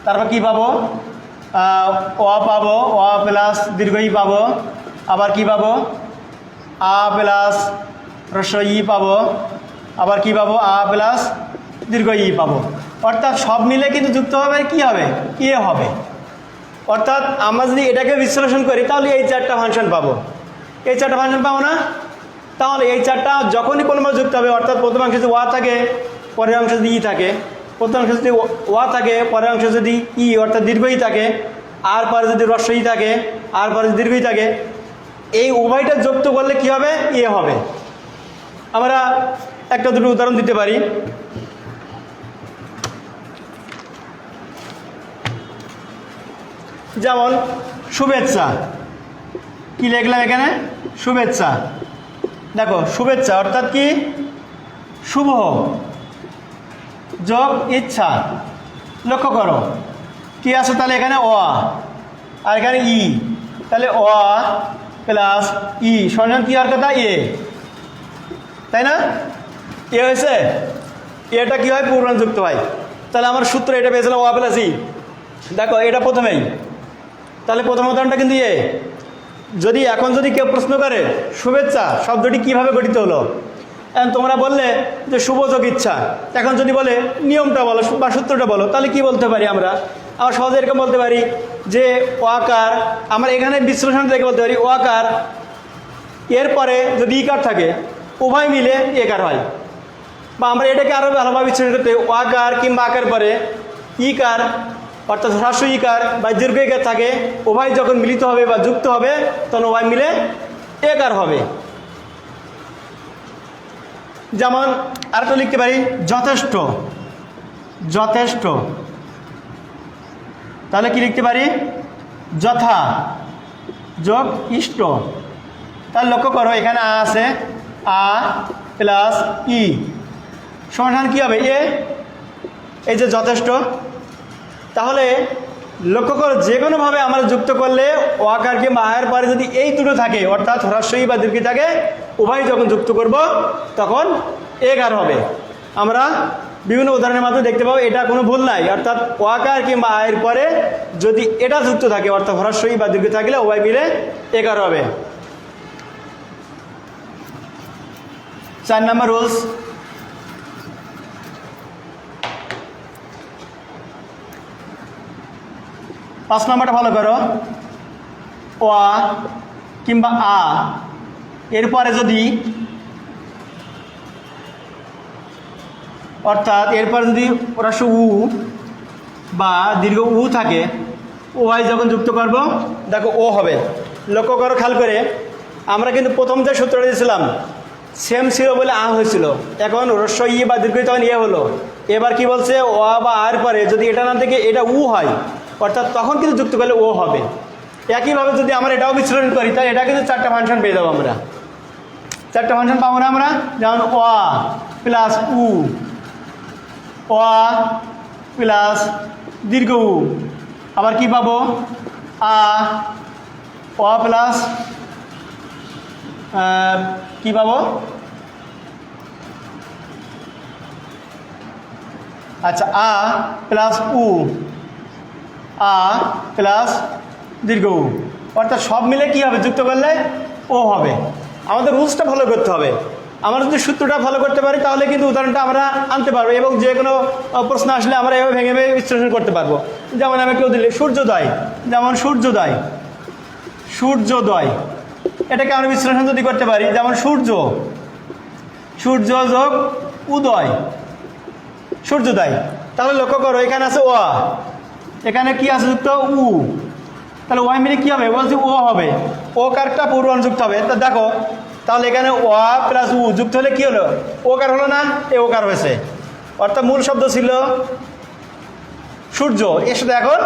তারপর কি পাবো? ওয়া পাবো, ওয়া প্লাস দীর্ঘ ই পাবো, আবার কি পাবো? আ প্লাস হ্রস্ব ই পাবো, আবার কি পাবো? আ প্লাস দীর্ঘ ই পাবো। অর্থাৎ সব মিলে কিন্তু যুক্ত হবে কি হবে? এ হবে। অর্থাৎ আমরা যদি এটাকে বিশ্লেষণ করি তাহলে এই 4টা ফাংশন পাবো। এই 4টা ফাংশন পাবো না? তাহলে এই 4টা যখনই কোনোভাবে যুক্ত হবে, অর্থাৎ প্রথম অংশে যদি ওয়া থাকে, পরের অংশে যদি ই থাকে, প্রথম অংশে যদি ওয়া থাকে, পরের অংশে যদি ই অর্থাৎ দীর্ঘই থাকে, আর পরে যদি হ্রস্ব ই থাকে, আর পরে যদি দীর্ঘই থাকে, এই উভয়টা যুক্ত করলে কি হবে? এ হবে। আমরা একটা দুটো উদাহরণ দিতে পারি। যেমন শুভেচ্ছা, কি লিখলাম এখানে? শুভেচ্ছা। দেখো শুভেচ্ছা অর্থাৎ কি? শুভ যোগ ইচ্ছা। লক্ষ্য করো কি আছে তাহলে এখানে? অ আর এখানে ই, তাহলে অ প্লাস ই সমান কি হওয়ার কথা? এ, তাই না? এ হয়েছে। এটা কি হয়? পূর্ণযুক্ত হয়। তাহলে আমার সূত্র এটা পেয়েছিলাম অ প্লাস ই। দেখো এটা প্রথমেই, তাহলে প্রথম উদাহরণটা কিন্তু এ। যদি এখন যদি কেউ প্রশ্ন করে শুভেচ্ছা শব্দটি কিভাবে গঠিত হলো, এখন তোমরা বললে যে শুভ যোগ ইচ্ছা, এখন যদি বলে নিয়মটা বলো বা সূত্রটা বলো, তাহলে কি বলতে পারি আমরা? আমরা সহজে এরকম বলতে পারি যে ওয়াকার, আমরা এখানে বিশ্লেষণ থেকে বলতে পারি ওয়াকার এরপরে যদি ইকার থাকে, উভয় মিলে একার হয়। বা আমরা এটাকে আরও ভালোভাবে বিশ্লেষণ করতে ওয়াকার কিংবা আকার পরে ইকার অর্থাৎ হ্রস্ব ইকার বা দীর্ঘ ইকার থাকে, উভয় যখন মিলিত হবে বা যুক্ত হবে তখন উভয় মিলে একার হবে। যেমন আরেকটা লিখতে পারি যথেষ্ট, যথেষ্ট। তাহলে কি লিখতে পারি? যথা যোগ ইষ্ট। তাহলে লক্ষ্য করো এখানে আ আছে, আ প্লাস ই সমান কী হবে? এ। এই যে যথেষ্ট। তাহলে লক্ষ্য করো যে কোনোভাবে আমরা যুক্ত করলে ওয়াকার কিংবা আয়ের পরে যদি এই দুটো থাকে অর্থাৎ হ্রস্ব ই বা দীর্ঘ ই থাকে, উভয় যখন যুক্ত করব তখন একার হবে। আমরা বিভিন্ন উদাহরণের মাধ্যমে দেখতে পাবো এটা কোনো ভুল নাই। অর্থাৎ ওয়াকার কিংবা আয়ের পরে যদি এটা যুক্ত থাকে অর্থাৎ হ্রস্ব ই বা দীর্ঘ থাকলে উভয় মিলে একার হবে। 4 নম্বর রুলস। পাঁচ নম্বরটা ভালো করো। ওয়া কিংবা আ এরপরে যদি অর্থাৎ এরপরে যদি হ্রস্ব উ বা দীর্ঘ উ থাকে, ওয়াই যখন যুক্ত করব দেখো ও হবে। লক্ষ্য করো খেয়াল করে, আমরা কিন্তু প্রথম যে সূত্রটা দিয়েছিলাম সেম ছিল বলে আ হয়েছিল, এখন হ্রস্ব ই বা দীর্ঘ তখন এ হলো। এবার কি বলছে? ওয়া বা আর পরে যদি এটা না থেকে এটা উ হয় অর্থাৎ তখন কিন্তু যুক্ত করলে ও হবে। একইভাবে যদি আমরা এটাও বিশ্লেষণ করি তাহলে এটা কিন্তু 4টা ফাংশন পেয়ে যাবো আমরা। 4টা ফাংশন পাবো না আমরা? যেমন ওয়া প্লাস উ, ওয়া প্লাস দীর্ঘ উ, আবার কি পাবো? আ, ওয়া প্লাস কি পাবো? আচ্ছা, আ প্লাস উ, আ প্লাস দীর্ঘ উ, অর্থাৎ সব মিলে কি হবে? যুক্ত করলে ও হবে। আমাদের রুলসটা ফলো করতে হবে। আমরা যদি সূত্রটা ফলো করতে পারি তাহলে কিন্তু উদাহরণটা আমরা আনতে পারবো এবং যে কোনো প্রশ্ন আসলে আমরা এভাবে ভেঙে ভেঙে বিশ্লেষণ করতে পারবো। যেমন আমি কেউ দিলে সূর্যোদয়, যেমন সূর্যোদয়, সূর্যোদয় এটাকে আমরা বিশ্লেষণ যদি করতে পারি যেমন সূর্য, সূর্য যোগ উদয়, সূর্যোদয়। তাহলে লক্ষ্য করো এখানে আছে ওয়া, এখানে কি আছে যুক্ত? উ। তাহলে ওয়াই মিলে কী হবে? বলছি ও হবে। ও কারটা পূর্বাণ যুক্ত হবে। তা দেখো তাহলে এখানে ওয়া প্লাস উ যুক্ত হলে কী হলো? ও কার হলো না? এ ও কার হয়েছে। অর্থাৎ মূল শব্দ ছিল সূর্য, এর সাথে এখন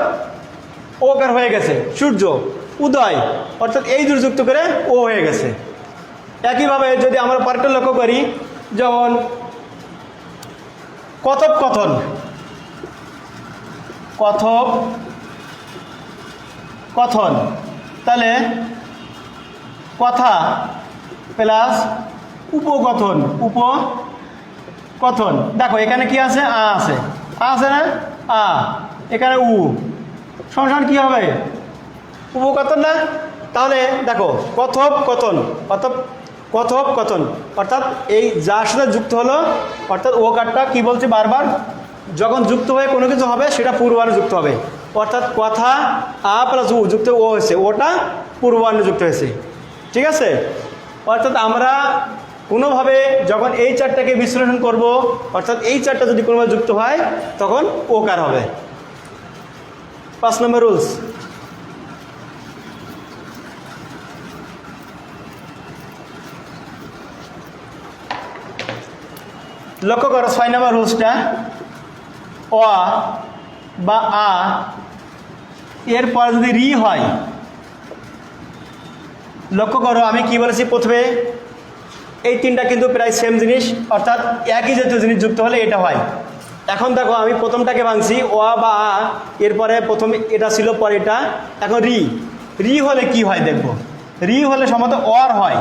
ও কার হয়ে গেছে সূর্য। উদয় অর্থাৎ এই দুটো যুক্ত করে ও হয়ে গেছে। একইভাবে যদি আমরা পার্টটা লক্ষ্য করি যেমন কথোপকথন, কথোপকথন, তাহলে কথা প্লাস উপকথন, উপকথন। দেখো এখানে কি আছে? আ আছে, আ আছে না? আ, এখানে উ, সংসার কি হবে? উপকথন না? তাহলে দেখো কথোপকথন, কথোপকথন অর্থাৎ এই যার সাথে যুক্ত হলো অর্থাৎ ও কারটা কি বলছে বারবার যখন যুক্ত হয়ে কোনো কিছু হবে সেটা পূর্বাণু যুক্ত হবে। অর্থাৎ কথা আ প্লাস উ যুক্ত ও হয়েছে, ওটা পূর্বাণু যুক্ত হয়েছে। ঠিক আছে? অর্থাৎ আমরা কোনোভাবে যখন এই 4টাকে বিশ্লেষণ করব অর্থাৎ এই 4টা যদি কোনোভাবে যুক্ত হয় তখন ও কার হবে। 5 নম্বর রুলস। লক্ষ্য করো 6 নম্বর রুলসটা। অ বা আ এরপর যদি রি হয়, লক্ষ্য করো আমি কি বলেছি প্রথমে, এই 3টা কিন্তু প্রায় সেম জিনিস অর্থাৎ একই জাতীয় জিনিস যুক্ত হলে এটা হয়। এখন দেখো আমি প্রথমটাকে ভাঙছি অ বা আ, এরপরে প্রথম এটা ছিল পরে এটা, এখন রি। রি হলে কি হয় দেখব। রি হলে সম্ভবত ওয়ার হয়।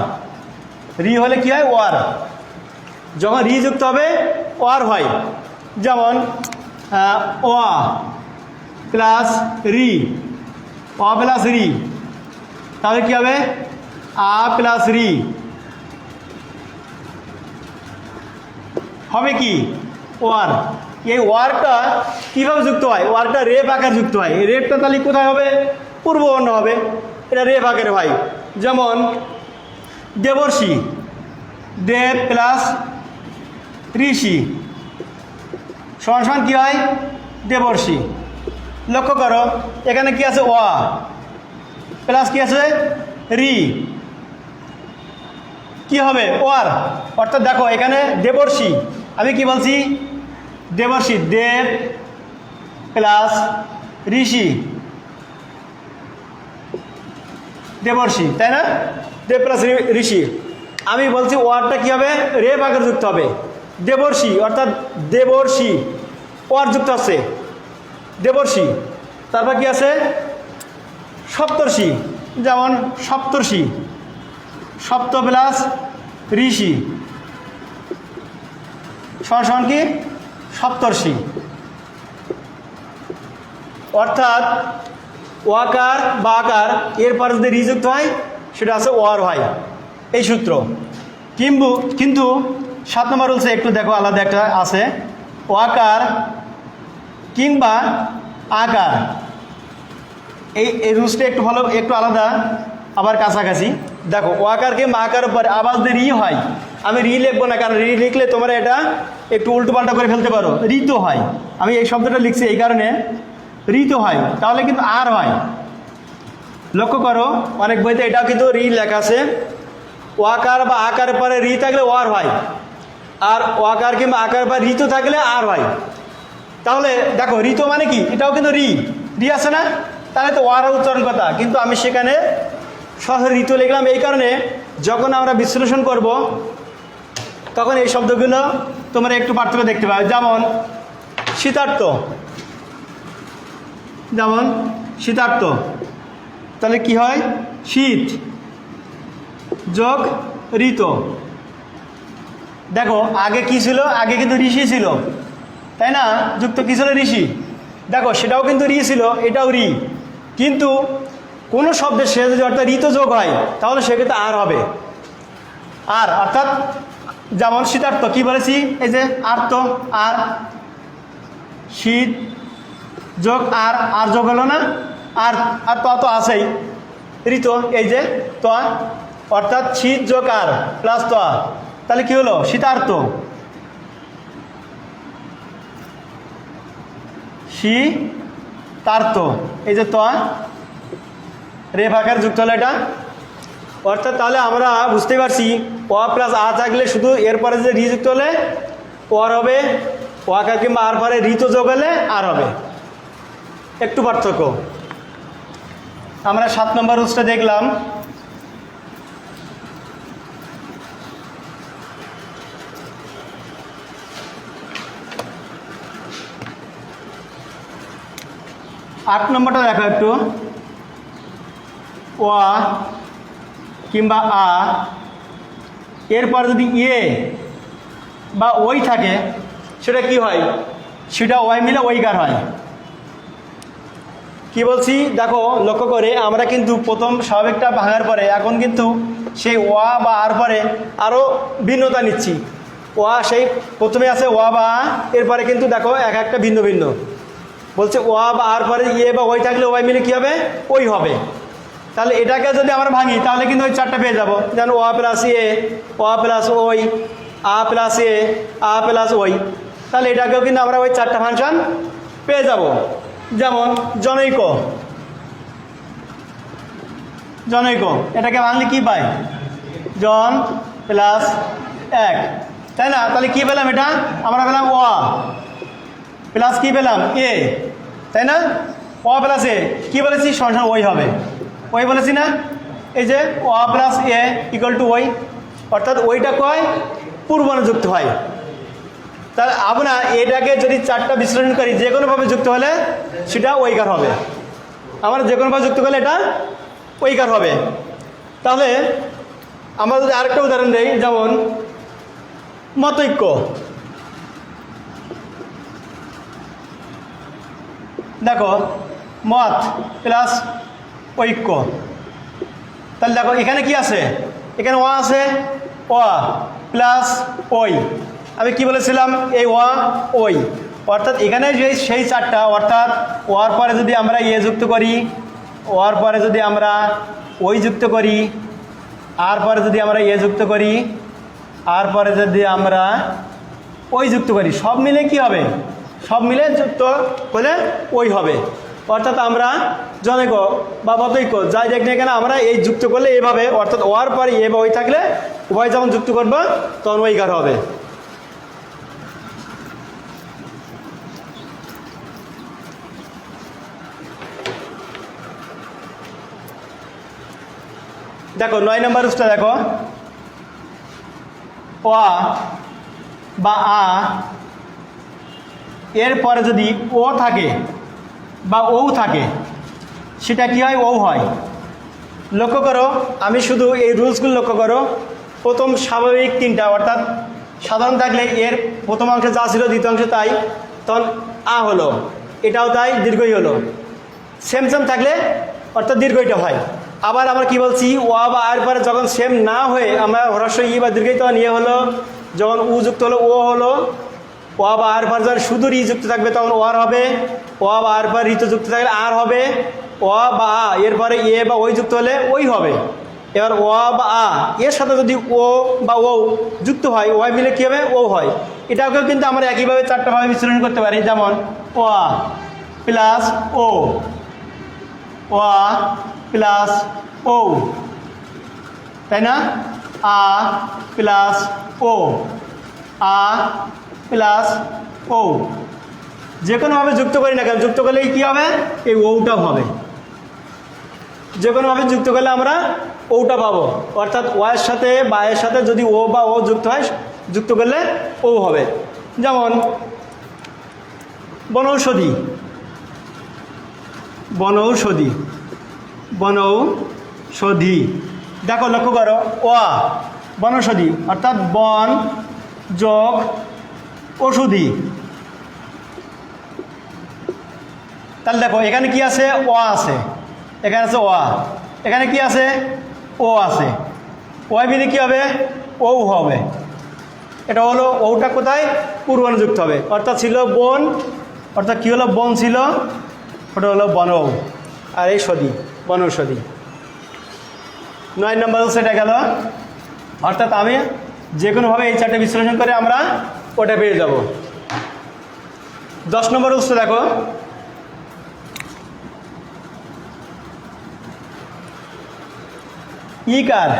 রি হলে কি হয়? ওয়ার। যখন রি যুক্ত হবে ওয়ার হয়। যেমন ওয়া প্লাস রি, অ প্লাস রি, তাহলে কী হবে? আ প্লাস রি হবে কি? ওয়ার। এই ওয়ারটা কীভাবে যুক্ত হয়? ওয়ারটা রেফ আকার যুক্ত হয়। এই রেফটা তাহলে কোথায় হবে? পূর্ববর্ণ হবে, এটা রেফ আকারে হয়। যেমন দেবর্ষি, দেব প্লাস ঋষি সমান সমান কী হয়? দেবর্ষি। লক্ষ্য করো এখানে কি আছে ওয়া প্লাস কি আছে রি, কি হবে ওয়ার, অর্থাৎ দেখো এখানে দেবর্ষি, আমি কি বলছি দেবর্ষি, দেব প্লাস ঋষি, দেবর্ষি, তাই না, দেব প্লাস ঋষি। আমি বলছি ওয়ারটা কি হবে রে ভাগের যুক্ত হবে, দেবর্ষি অর্থাৎ দেবর্ষি ওয়ার যুক্ত আছে দেবর্ষি, তারপর কি আছে সপ্তর্ষি, যেমন সপ্তর্ষি, সপ্ত প্লাস ঋষি সমান কি সপ্তর্ষি, অর্থাৎ ওয়াকার বা আকার এরপরে যদি রিযুক্ত হয় সেটা আছে ওয়ার হয়, এই সূত্র। কিন্তু 7 নম্বর রুলসে একটু দেখো আলাদা একটা আছে, ওয়াকার কিংবা আকার, এই রুলসটা একটু ভালো একটু আলাদা আবার কাছাকাছি। দেখো ওয়াকার কিংবা আকার উপরে আবার যদি রি হয়, আমি রি লিখবো না, কারণ রি লিখলে তোমরা এটা একটু উল্টো পাল্টা করে ফেলতে পারো, ঋত হয়, আমি এই শব্দটা লিখছি এই কারণে ঋত হয়, তাহলে কিন্তু আর হয়। লক্ষ্য করো অনেক বইতে এটাও কিন্তু রি লেখা আছে, ওয়াকার বা আকারের পরে রি থাকলে ওয়ার হয়, আর ওয়াকার কিংবা আকার বা ঋতু থাকলে আর হয়। তাহলে দেখো ঋতু মানে কি, এটাও কিন্তু রি আছে না, তাহলে তো ওয়ার উচ্চারণ কথা, কিন্তু আমি সেখানে সরাসরি ঋতু লিখলাম এই কারণে যখন আমরা বিশ্লেষণ করব তখন এই শব্দগুলো তোমরা একটু পার্থক্য দেখতে পাবে। যেমন শীতার্থ, যেমন শীতার্থ, তাহলে কি হয় শীত যোগ ঋতু। দেখো আগে কি ছিল, আগে কিন্তু ঋষি ছিল, তাই না, যুক্ত কি ছিল ঋষি, দেখো সেটাও কিন্তু রি ছিল, এটাও রি, কিন্তু কোনো শব্দের শেষে যদি অর্থাৎ ঋতু যোগ হয় তাহলে সেক্ষেত্রে আর হবে, আর অর্থাৎ যেমন শীতার্থ কি বলেছি, এই যে আর্ত, আর শীত যোগ আর যোগ হলো না, আর আর তো আছেই ঋতু, এই যে তো, অর্থাৎ শীত যোগ আর প্লাস তো, তাহলে কি হলো শীতার্থ, শীতার্থ, এই যে তো রে ভাগের যুক্ত হলো এটা, অর্থাৎ তাহলে আমরা বুঝতে পারছি অ প্লাস আ থাকলে শুধু এরপরে যে রি যুক্ত হলে ওর হবে, ওয়াকার কিংবা আর পরে ঋতু যোগ হলে আর হবে, একটু পার্থক্য। আমরা 7 নম্বর রুলসটা দেখলাম। আট নম্বরটা দেখো একটু, ওয়া কিংবা আ এরপর যদি ইয়ে বা ওই থাকে সেটা কি হয়, সেটা ওয়াই মিলে ওইকার হয়। কি বলছি দেখো লক্ষ্য করে, আমরা কিন্তু প্রথম স্বাভাবিকটা ভাঙার পরে এখন কিন্তু সেই ওয়া বা আর পরে আরও ভিন্নতা নিচ্ছি। ওয়া সেই প্রথমে আছে ওয়া বা এরপরে কিন্তু দেখো এক একটা ভিন্ন ভিন্ন বলছে, ওয়া বা আর পরে ইয়ে বা ওই থাকলে ওয়াই মিলে কী হবে ওই হবে। তাহলে এটাকে যদি আমরা ভাঙি তাহলে কিন্তু ওই 4টা পেয়ে যাবো, যেমন ওয়া প্লাস এ, ওয়া প্লাস ওই, আ প্লাস এ, আ প্লাস ওই, তাহলে এটাকেও কিন্তু আমরা ওই 4টা ফাংশন পেয়ে যাব। যেমন জনৈক, জনৈক এটাকে ভাঙলে কি পাই, জন প্লাস 1, তাই না, তাহলে কি পেলাম এটা আমরা পেলাম ওয়া প্লাস কি পেলাম এ, তাই না, ওয়া প্লাস এ কী বলেছি সমান ওই হবে, ওই বলেছি না, এই যে ওয়া প্লাস এ ইকুয়াল টু ওই, অর্থাৎ ওইটা কয় পূর্বনাযুক্ত হয়। তাহলে আমরা এটাকে যদি 4টা বিশ্লেষণ করি যে কোনোভাবে যুক্ত হলে সেটা ওইকার হবে, আমরা যে কোনোভাবে যুক্ত করলে এটা ওইকার হবে। তাহলে আমরা যদি আরেকটা উদাহরণ দিই, যেমন মতৈক্য, দেখো মত প্লাস ঐক্য, তাহলে দেখো এখানে কি আছে, এখানে ওয়া আছে, ওয়া প্লাস ওই, আমি কি বলেছিলাম এই ওয়া ওই, অর্থাৎ এখানে যে সেই 4টা, অর্থাৎ ওয়ার পরে যদি আমরা ইয়ে যুক্ত করি, ওয়ার পরে যদি আমরা ওই যুক্ত করি, আর পরে যদি আমরা ইয়ে যুক্ত করি, আর পরে যদি আমরা ওই যুক্ত করি, সব মিলে কি হবে, সব মিলে যুক্ত হলে ওই হবে। অর্থাৎ আমরা জনৈক বা বতৈক যাই দেখ না কেন আমরা এই যুক্ত করলে এইভাবে, অর্থাৎ ওয়ার পরে এ বা ওই থাকলে উভয় যখন যুক্ত করবো তখন ওইকার হবে। দেখো 9 নম্বর রুলসটা দেখো, অ বা আ এর পরে যদি ও থাকে বা ও থাকে সেটা কি হয়? ও হয়। লক্ষ্য করো, আমি শুধু এই রুলসগুলো লক্ষ্য করো। প্রথম স্বাভাবিক তিনটা, অর্থাৎ সাধারণ থাকলে এর প্রথম অংশে যা ছিল দ্বিতীয় অংশে তাই, তখন আ হলো, এটাও তাই, দীর্ঘই হলো। সেম সেম থাকলে অর্থাৎ দীর্ঘইটা হয়। আবার আমরা কি বলছি, ও বা আর পরে যখন সেম না হয়ে আমরা হ্রস্ব ই বা দীর্ঘই তখন ইয়ে হলো, যখন উ যুক্ত হলো ও হলো। ও বা আর পর যখন শুধু রি যুক্ত থাকবে তখন ওয়ার হবে। ও বা আর পর ঋতু যুক্ত থাকলে আর হবে। ও বা আ এরপরে এ বা ওই যুক্ত হলে ওই হবে। এবার ও বা আ এর সাথে যদি ও বা ও যুক্ত হয়, ওয়াই মিলে কী হবে? ও হয়। এটাকেও কিন্তু আমরা একইভাবে চারটাভাবে বিশ্লেষণ করতে পারি, যেমন ও প্লাস ও, ও প্লাস ও, তাই না? আ প্লাস ও, আ প্লাস ও, যে কোনোভাবে যুক্ত করি না কেন, যুক্ত করলেই কী হবে? এই ওটাও হবে। যে কোনোভাবে যুক্ত করলে আমরা ওটা পাবো, অর্থাৎ ওয়ের সাথে বা এর সাথে যদি ও বা ও যুক্ত হয়, যুক্ত করলে ও হবে। যেমন বনৌষধি, বনৌষধি, বনৌষধি, দেখো লক্ষ্য করো, ও বনৌষধি অর্থাৎ বন যোগ ওষুধি। তাহলে দেখো এখানে কি আছে? ও আছে, এখানে আছে ও, এখানে কি আছে? ও আছে। ওয়াই মিলে কী হবে? ও হবে। এটা হলো ওটা কোথায়? পূর্বানুযুক্ত হবে, অর্থাৎ ছিল বন, অর্থাৎ কী হলো? বন ছিল, ওটা হলো বনৌ, আর এই সদি বনৌষধি। 9 নম্বর সেটা গেল। অর্থাৎ আমি যে কোনোভাবে এই চারটে বিশ্লেষণ করে আমরা ওটা পেয়ে যাব। 10 নম্বর উৎস দেখো, ইকার।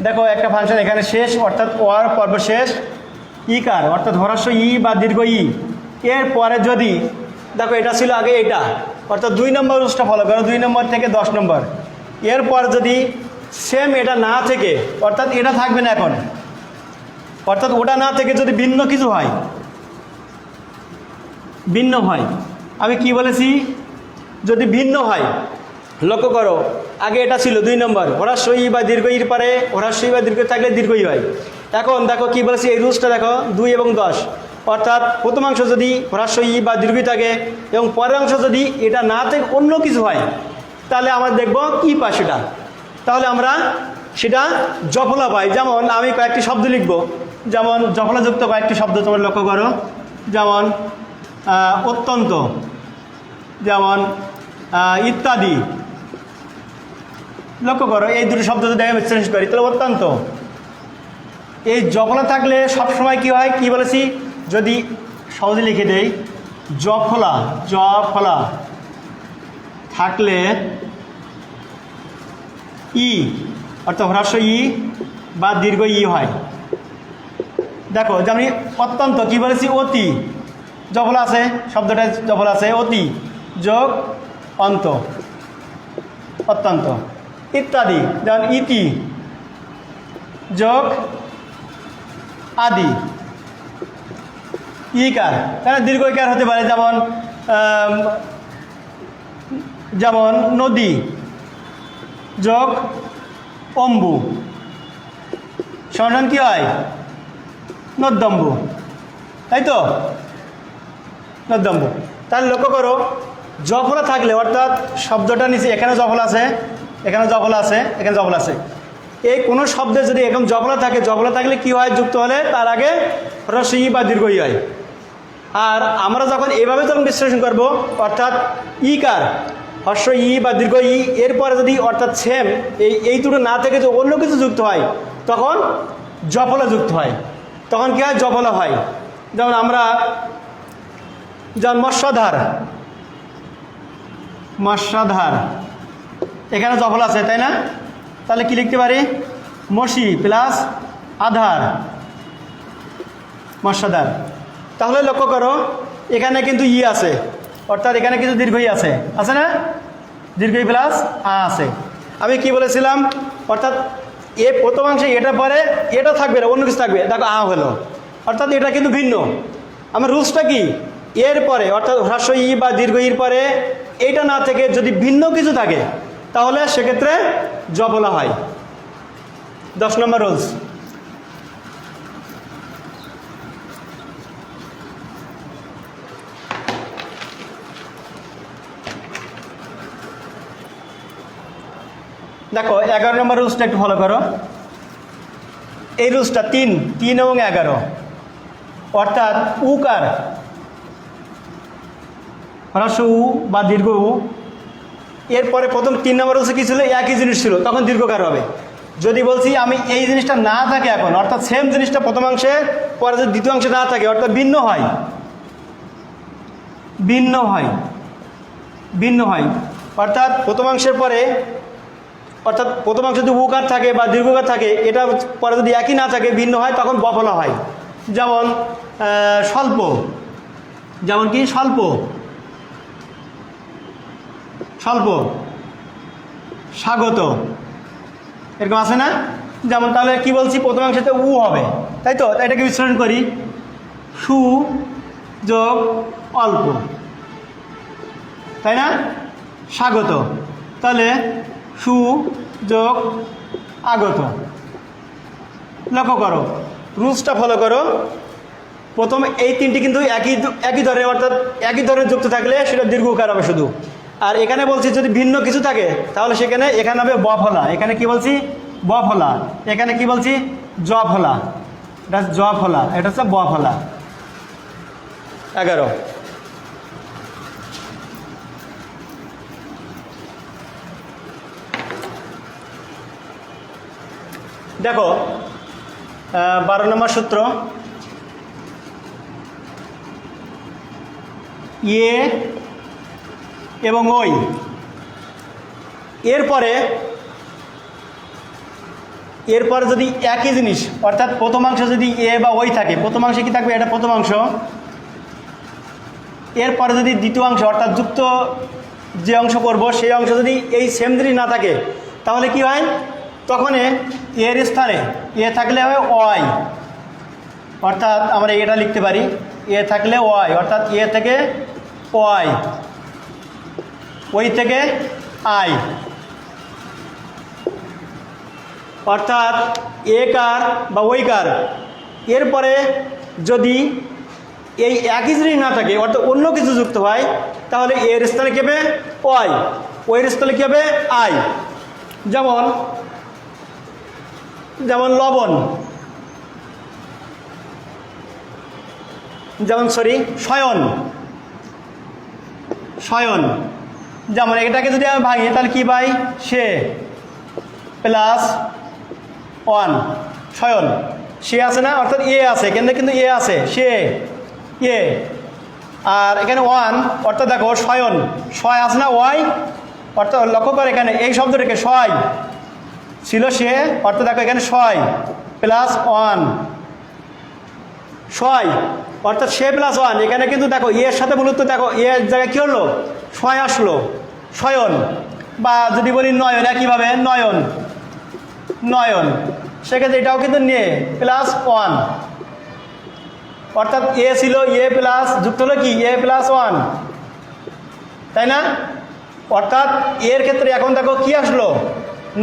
দেখো একটা ফাংশন এখানে শেষ, অর্থাৎ ওয়ার পর্ব শেষ। ইকার অর্থাৎ হ্রস্ব ই বা দীর্ঘ ই এর পরে যদি, দেখো এটা ছিল আগে এটা, অর্থাৎ 2 নম্বর রুলসটা ফলো করো, 2 নম্বর থেকে 10 নম্বর। এরপর যদি সেম এটা না থেকে, অর্থাৎ এটা থাকবে না এখন, অর্থাৎ ওটা না থেকে যদি ভিন্ন কিছু হয়, ভিন্ন হয়, আমি কি বলেছি? যদি ভিন্ন হয়, লক্ষ্য করো আগে এটা ছিল 2 নম্বর, হ্রস্ব ই বা দীর্ঘ ইর পরে হ্রস্ব ই বা দীর্ঘ থাকলে দীর্ঘই হয়। এখন দেখো কি বলেছি, এই রুলসটা দেখো 2 এবং 10, অর্থাৎ প্রথম অংশ যদি হ্রস্ব ই বা দীর্ঘই থাকে এবং পরের অংশ যদি এটা না থেকে অন্য কিছু হয়, তাহলে আমরা দেখব কি পাই সেটা, তাহলে আমরা সেটা জফলা পাই। যেমন আমি কয়েকটি শব্দ লিখব, যেমন জফলাযুক্ত কয়েকটি শব্দ তোমরা লক্ষ্য করো, যেমন অত্যন্ত, যেমন ইত্যাদি। লক্ষ্য করো এই দুটো শব্দ যদি আমি বিশ্লেষণ করি, তাহলে অত্যন্ত, এই জফলা থাকলে সবসময় কি হয়? কি বলেছি? যদি সহজে লিখে দেই, জফলা, জফলা থাকলে ই অর্থাৎ হ্রস্ব ই বা দীর্ঘ ই হয়। দেখো যেমন অত্যন্ত কি বলেছি? অতি, জফলা আছে, শব্দটা জফলা আছে, অতি যোগ অন্ত, অত্যন্ত। ইত্যাদি, যেমন ইতি যোগ আদি। ইকার তাহলে দীর্ঘ ইকার হতে পারে, যেমন যেমন নদী যোগ অম্বু, সমান কি হয়? নদ্যম্বু, তাই তো? নদ্যম্বু। তাহলে লক্ষ্য করো জফলা থাকলে, অর্থাৎ শব্দটা নিচে এখানে জফলা আছে, এখানে জফলা আছে, এখানে জফলা আছে, এই কোনো শব্দে যদি এরকম জফলা থাকে, জফলা থাকলে কি হয়? যুক্ত হলে তার আগে হ্রস্ব ই বা দীর্ঘ ই হয়। আর আমরা যখন এভাবে যখন বিশ্লেষণ করব, অর্থাৎ ইকার হ্রস্ব ই বা দীর্ঘ ই এরপরে যদি অর্থাৎ সেম এই দুটো না থেকে যদি অন্য কিছু যুক্ত হয়, তখন জফলা যুক্ত হয়, তখন কি হয়? জফলা হয়। যেমন আমরা যেমন মৎস্যধার, মৎস্যধার এখানে জফল আছে তাই না, তাহলে কি লিখতে পারি মসি প্লাস আধার, মৎস্যধার। তাহলে লক্ষ্য করো এখানে কিন্তু ই আছে, অর্থাৎ এখানে কিন্তু দীর্ঘই আছে, আছে না, দীর্ঘই প্লাস আ আছে। আমি কি বলেছিলাম, অর্থাৎ এ প্রথমাংশে এটা পরে এটা থাকবে না, অন্য কিছু থাকবে, দেখো আ হলো, অর্থাৎ এটা কিন্তু ভিন্ন। আমার রুলসটা কি, এর পরে অর্থাৎ হ্রস্ব ই বা দীর্ঘ ইর পরে এইটা না থেকে যদি ভিন্ন কিছু থাকে তাহলে সেক্ষেত্রে জ বলা হয়। 10 নম্বর রুলস। দেখো 11 নম্বর রুলসটা একটু ফলো করো। এই রুলসটা 3 এবং 11, অর্থাৎ উকার হ্রস্ব উ বা দীর্ঘ উ এরপরে প্রথম 3 নম্বর রুলসে কী ছিল, একই জিনিস ছিল, তখন দীর্ঘকার হবে। যদি বলছি আমি এই জিনিসটা না থাকে এখন, অর্থাৎ সেম জিনিসটা প্রথমাংশে পরে যদি দ্বিতীয়াংশে না থাকে, অর্থাৎ ভিন্ন হয়, ভিন্ন হয়, ভিন্ন হয়, অর্থাৎ প্রথমাংশের পরে, অর্থাৎ প্রথমাংশে যদি উকার থাকে বা দীর্ঘকার থাকে, এটা পরে যদি একই না থাকে ভিন্ন হয়, তখন ব বলা হয়। যেমন স্বল্প, যেমন কি স্বল্প, স্বল্প, স্বাগত, এরকম আছে না। যেমন তাহলে কি বলছি, প্রথমাংশতে উ হবে, তাই তো, এটাকে বিশ্লেষণ করি, সু যোগ অল্প, তাই না, স্বাগত, তাহলে সু যোগ আগত। লক্ষ্য করো রুলসটা ফলো করো, প্রথম এই তিনটি কিন্তু একই ধরনের, অর্থাৎ একই ধরনের যুক্ত থাকলে সেটা দীর্ঘকার হবে শুধু। আর এখানে বলছি যদি ভিন্ন কিছু থাকে তাহলে সেখানে এখানে হবে ব ফলা, এখানে কি বলছি ব ফলা, এখানে কি বলছি জ ফলা, এটা জ ফলা, এটা হচ্ছে ব ফলা। 11 দেখো 12 নম্বর সূত্র, ইয়ে এবং ওই এরপরে যদি একই জিনিস, অর্থাৎ প্রথমাংশ যদি এ বা ওই থাকে, প্রথমাংশে কি থাকবে, এটা প্রথমাংশ, এরপরে যদি দ্বিতীয়াংশ অর্থাৎ যুক্ত যে অংশ করব সেই অংশ যদি এই সেম জিনিস না থাকে তাহলে কি হয়, তখন এর স্থানে এ থাকলে হবে ওয়াই, অর্থাৎ আমরা এটা লিখতে পারি এ থাকলে ওয়াই, অর্থাৎ এ থেকে ওয়াই, ওই থেকে আই, অর্থাৎ এ কার বা ওই কার এরপরে যদি এই একই জিনিস না থাকে, অর্থাৎ অন্য কিছু যুক্ত হয়, তাহলে এর স্থানে কী হবে ওয়াই, ওইয়ের স্থানে কী হবে আই। যেমন লবণ, যেমন শয়ন, শয়ন, যেমন এটাকে যদি আমি ভাঙি তাহলে কি পাই, সে প্লাস 1, শয়ন, সে আছে না, অর্থাৎ এ আছে, কিন্তু এ আছে, সে এ, আর এখানে 1, অর্থাৎ দেখো শয়ন, শয় আছে না ওয়াই, অর্থাৎ লক্ষ্য করে এখানে এই শব্দটাকে শয় ছিল সে, অর্থাৎ দেখো এখানে শয় প্লাস 1, শয় অর্থাৎ সে প্লাস 1, এখানে কিন্তু দেখো এর সাথে মূলত দেখো এর জায়গায় কী হলো, শয় আসলো, শয়ন, বা যদি বলি নয়ন, একইভাবে নয়ন, নয়ন, সেক্ষেত্রে এটাও কিন্তু নিয়ে প্লাস 1, অর্থাৎ এ ছিল এ প্লাস যুক্ত হলো কি এ প্লাস 1, তাই না, অর্থাৎ এর ক্ষেত্রে এখন দেখো কি আসলো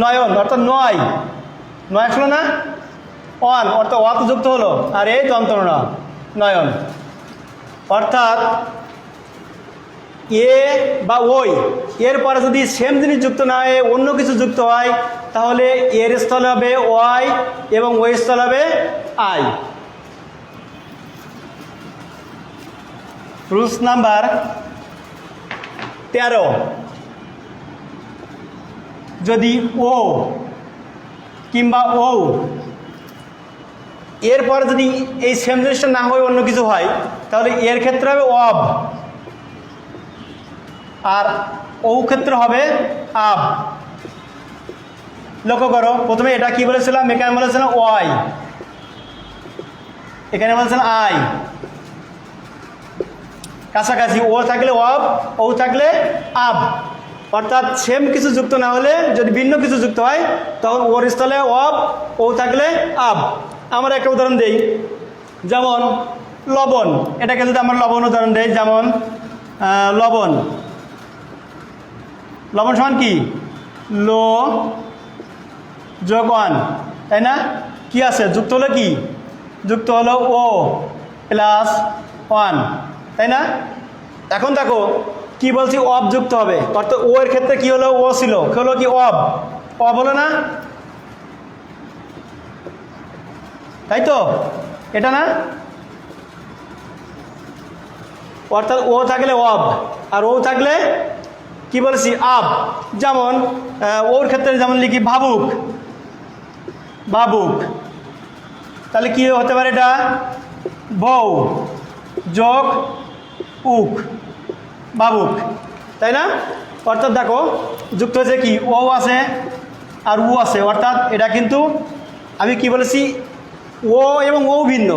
নয়ন, অর্থাৎ 9 আসলো না, 1 অর্থাৎ অত যুক্ত হলো, আর এই যন্ত্রণা নয়ন, অর্থাৎ এ বা ওই এরপরে যদি সেম জিনিস যুক্ত না হয় অন্য কিছু যুক্ত হয় তাহলে এর স্থলে হবে ওয়াই এবং ওই স্থলে হবে আই। রুলস নাম্বার 13, যদি ও কিংবা ও এরপর যদি এই সেম জিনিসটা না হয় অন্য কিছু হয় তাহলে এর ক্ষেত্রে হবে অব, আর ও ক্ষেত্রে হবে আব। লক্ষ্য করো, প্রথমে এটা কি বলেছিলাম, এখানে বলেছিলাম ওয়াই, এখানে বলেছিলাম আই। কাছাকাছি ও থাকলে অব, ও থাকলে আব। অর্থাৎ সেম কিছু যুক্ত না হলে, যদি ভিন্ন কিছু যুক্ত হয় তখন ওর স্থলে অব, ও থাকলে আব। আমরা একটা উদাহরণ দেই, যেমন লবণ। এটাকে যদি আমরা লবণ উদাহরণ দেই, যেমন লবণ, লবণ সমান কি, লো যোগ ওয়ান, তাই না? কি আছে, যুক্ত হলো কি, যুক্ত হলো ও প্লাস ওয়ান, তাই না? এখন দেখো কি বলছি, অব যুক্ত হবে, অর্থাৎ ও এর ক্ষেত্রে কি হলো, ও ছিল, হলো কি অব, অব হলো না, তাই তো? এটা না, অর্থাৎ ও থাকলে অব আর ও থাকলে কি বলেছি, আব। যেমন ওর ক্ষেত্রে যেমন লিখি ভাবুক, ভাবুক, তাহলে কি হতে পারে, এটা বউ যোগ উক, ভাবুক, তাই না? অর্থাৎ দেখো যুক্ত হয়েছে কি, ও আছে আর উ আছে, অর্থাৎ এটা কিন্তু আমি কি বলেছি, ও এবং ও ভিন্ন,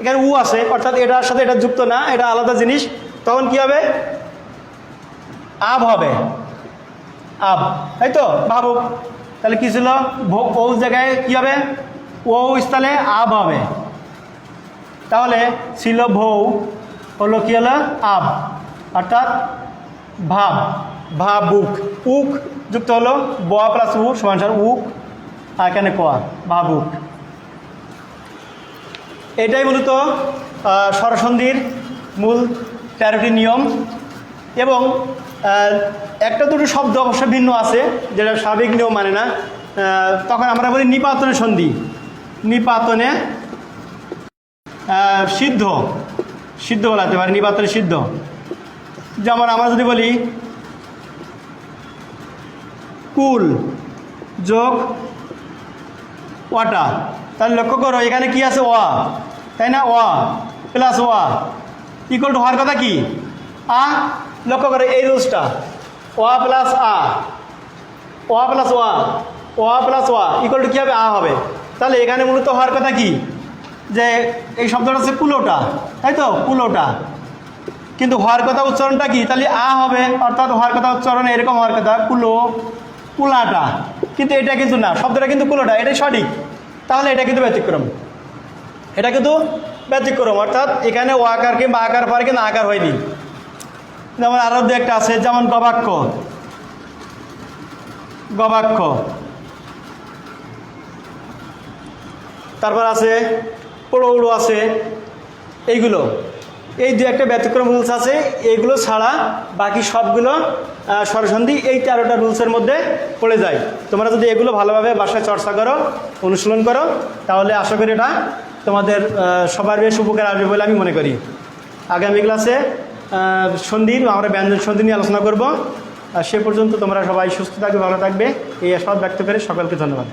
এখানে উ আছে, অর্থাৎ এটার সাথে এটা যুক্ত না, এটা আলাদা জিনিস। তখন কি হবে, আব হবে, আব, তাই তো? ভাবুক, তাহলে কি ছিল, ও জায়গায় কি হবে, ও স্থলে আব হবে। তাহলে ছিল ভৌ, হলো কি হলো আব, অর্থাৎ ভাব, ভাবুক। উক যুক্ত হলো ব প্লাস উ সমান সমান উক, আর এখানে কোয়া, ভাবুক। এটাই মূলত স্বরসন্ধির মূল 13টি নিয়ম। এবং একটা দুটো শব্দ অবশ্য ভিন্ন আছে, যেটা স্বাভাবিক নিয়ম মানে না। তখন আমরা বলি নিপাতনে সন্ধি, নিপাতনে সিদ্ধ, সিদ্ধ বলাতে পারি, নিপাতনে সিদ্ধ। যেমন আমরা যদি বলি কুল যোগ ওয়াটা, তাহলে লক্ষ্য করো এখানে কি আছে, ওয়া, তাই না? ওয়া প্লাস ওয়া ইকুয়াল টু হওয়ার কথা কি, আ। লক্ষ্য করো এই রুলসটা, ওয়া প্লাস আ, ওয়া প্লাস ওয়া, ওয়া প্লাস ওয়া ইকুয়াল টু কী হবে, আ হবে। তাহলে এখানে মূলত হওয়ার কথা কি, যে এই শব্দটা হচ্ছে কুলোটা, তাই তো? কুলোটা, কিন্তু হওয়ার কথা উচ্চারণটা কি, তাহলে আ হবে, অর্থাৎ হওয়ার কথা উচ্চারণ এরকম হওয়ার কথা, কুলো, কুলাটা, কিন্তু এটা কিন্তু না, শব্দটা কিন্তু কুলোটা, এটাই সঠিক। তাহলে এটা কিন্তু ব্যতিক্রম, এটা কিন্তু ব্যতিক্রম, অর্থাৎ এখানে ও আকার কিংবা আকার পরে কিন্তু আকার হয়নি। যেমন আরও দু একটা আছে, যেমন গবাক্ষ, গবাক্ষ, তারপর আছে পড়ৌড়ো আছে, এইগুলো, এই দু একটা ব্যতিক্রম রুলস আছে। এইগুলো ছাড়া বাকি সবগুলো স্বরসন্ধি এই 13টা রুলসের মধ্যে পড়ে যায়। তোমরা যদি এগুলো ভালোভাবে বাসায় চর্চা করো, অনুশীলন করো, তাহলে আশা করি এটা তোমাদের সবার বেশ উপকার আসবে বলে আমি মনে করি। আগামী ক্লাসে সন্ধির, আমরা ব্যঞ্জন সন্ধি নিয়ে আলোচনা করব। সে পর্যন্ত তোমরা সবাই সুস্থ থাকবে, ভালো থাকবে, এই আশাবাদ ব্যক্ত করে সকলকে ধন্যবাদ।